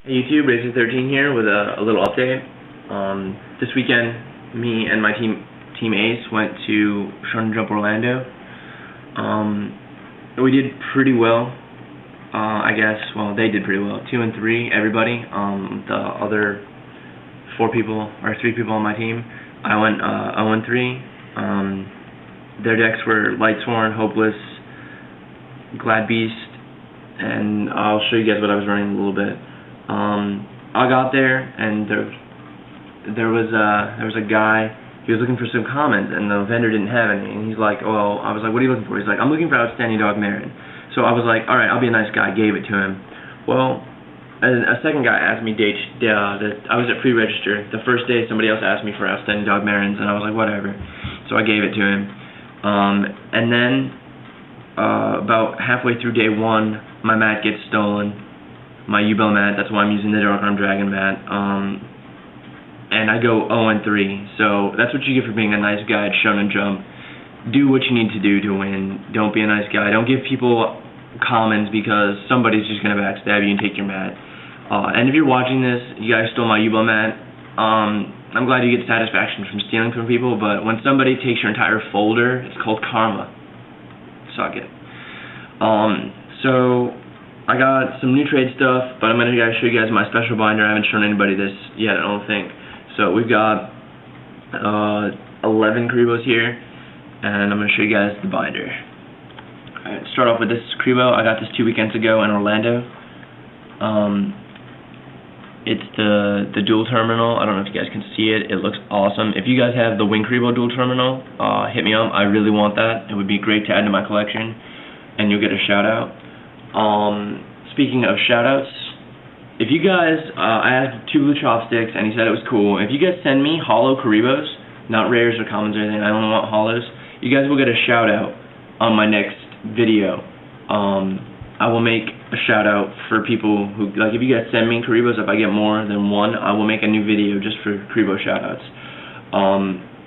Hey YouTube, Rayzer13 here with a little update. This weekend, me and my team Ace went to Shonen Jump Orlando. We did pretty well, I guess. Well, they did pretty well. 2 and 3, everybody. The other 3 people on my team, I went 0 and 3. Their decks were Lightsworn, Hopeless, Glad Beast, and I'll show you guys what I was running a little bit. I got there and there was a guy. He was looking for some comments and the vendor didn't have any. And he's like, "Well," I was like, "What are you looking for?" He's like, "I'm looking for Outstanding Dog Marin." So I was like, "All right, I'll be a nice guy." I gave it to him. Well, a second guy asked me dates. I was at pre-register. The first day, somebody else asked me for Outstanding Dog Marins, and I was like, whatever. So I gave it to him. And then about halfway through day 1, my mat gets stolen. My U-Bell mat, that's why I'm using the Dark Arm Dragon mat, and I go 0 and 3, so that's what you get for being a nice guy at Shonen Jump. Do what you need to do to win. Don't be a nice guy. Don't give people commons because somebody's just going to backstab you and take your mat. And if you're watching this, you guys stole my U-Bell mat, I'm glad you get satisfaction from stealing from people, but when somebody takes your entire folder, it's called karma. Suck it. So I got some new trade stuff, but I'm going to show you guys my special binder. I haven't shown anybody this yet, I don't think. So we've got 11 Karibos here, and I'm going to show you guys the binder. Alright, start off with this Karibo. I got this 2 weekends ago in Orlando. It's the dual terminal. I don't know if you guys can see it. It looks awesome. If you guys have the Wing Karibo dual terminal, hit me up. I really want that. It would be great to add to my collection, and you'll get a shout out. Speaking of shoutouts, if you guys, I asked 2 Blue Chopsticks and he said it was cool. If you guys send me hollow Karibos, not rares or commons or anything, I only want hollows, you guys will get a shout out on my next video. I will make a shout out for people who, like, if you guys send me Karibos, if I get more than 1, I will make a new video just for Karibo shout outs.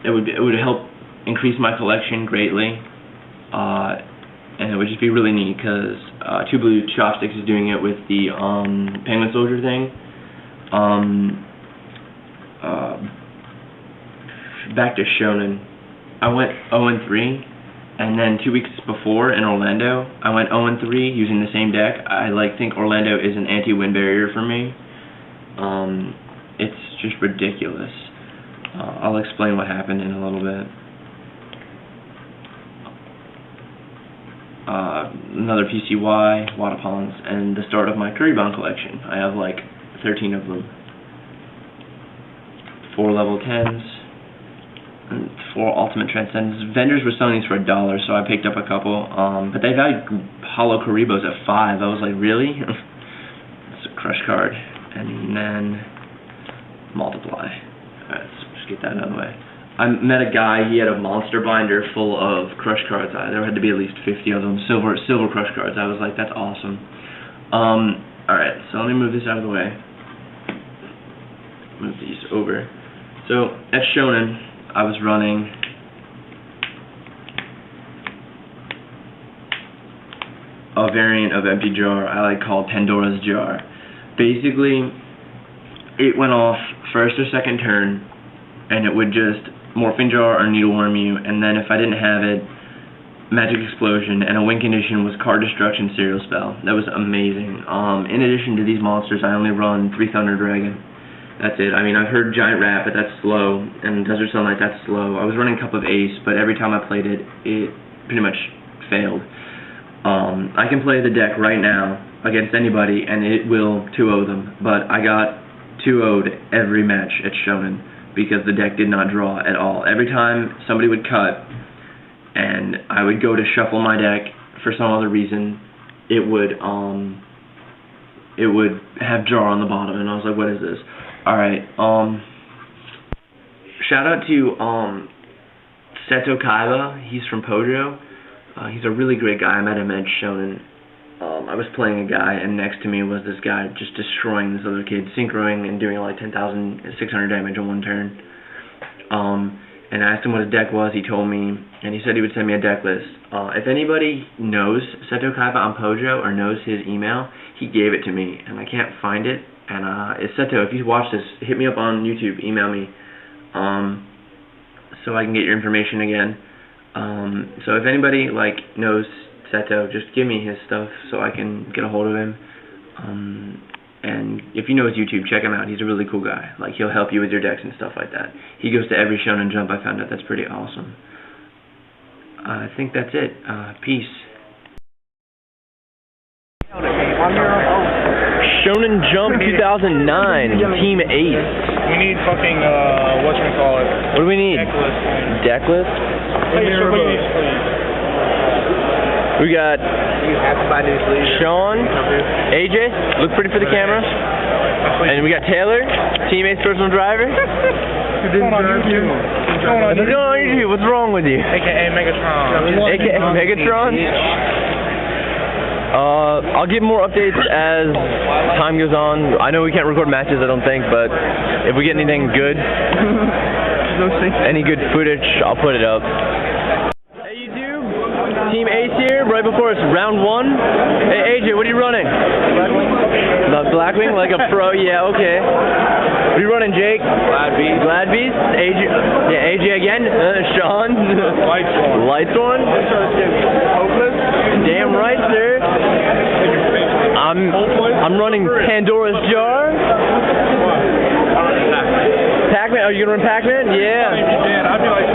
It would help increase my collection greatly. And it would just be really neat because 2 Blue Chopsticks is doing it with the Penguin Soldier thing. Back to Shonen. I went 0 and 3, and then 2 weeks before in Orlando, I went 0 and 3 using the same deck. I think Orlando is an anti-win barrier for me. It's just ridiculous. I'll explain what happened in a little bit. Another PCY, Wadapons, and the start of my Kuribon collection. I have like 13 of them. 4 level 10s, and 4 ultimate transcendents. Vendors were selling these for $1, so I picked up a couple, but they valued hollow Karibos at 5. I was like, really? It's a crush card, and then multiply. Alright, let's just get that out of the way. I met a guy, he had a monster binder full of crush cards. There had to be at least 50 of them, silver crush cards. I was like, that's awesome. Alright, so let me move this out of the way. Move these over. So, at Shonen, I was running a variant of Empty Jar I called Pandora's Jar. Basically, it went off first or second turn, and it would just Morphing Jar or Needleworm you, and then if I didn't have it, Magic Explosion, and a win condition was Card Destruction Serial Spell. That was amazing. In addition to these monsters, I only run 3 Thunder Dragon. That's it. I mean, I've heard Giant Rat, but that's slow, and Desert Sunlight, that's slow. I was running Cup of Ace, but every time I played it, it pretty much failed. I can play the deck right now against anybody, and it will 2-0 them, but I got 2-0'd every match at Shonen, because the deck did not draw at all. Every time somebody would cut, and I would go to shuffle my deck for some other reason, it would have draw on the bottom, and I was like, what is this? Alright, shout out to Seto Kaiba. He's from Pojo. He's a really great guy. I met him at Shonen. I was playing a guy, and next to me was this guy just destroying this other kid, synchroing and doing like 10,600 damage on 1 turn. And I asked him what his deck was. He told me, and he said he would send me a deck list. If anybody knows Seto Kaiba on Pojo or knows his email, he gave it to me, and I can't find it. And it's Seto. If you watch this, hit me up on YouTube, email me, so I can get your information again. So if anybody like knows Seto, just give me his stuff so I can get a hold of him. And if you know his YouTube, check him out. He's a really cool guy. Like, he'll help you with your decks and stuff like that. He goes to every Shonen Jump. I found out that's pretty awesome. I think that's it. Peace. Shonen Jump 2009, Team Ace. We need fucking, whatchamacallit. What do we need? Deck list? We got Sean, AJ, look pretty for the camera. And we got Taylor, Team Ace personal driver. What's wrong with you? AKA Megatron. AKA Megatron? I'll give more updates as time goes on. I know we can't record matches, I don't think, but if we get anything good, any good footage, I'll put it up. Hey YouTube, Team Ace here, right before it's round 1. Hey AJ, what are you running? Blackwing. The Blackwing, like a pro? Yeah, okay. What are you running, Jake? Gladbees. AJ, yeah, AJ again. Sean. Lightsworn. Hopeless. Damn right, sir. I'm running Pandora's Jar. Pac-Man. Are you gonna run Pac-Man? Yeah. I'd be like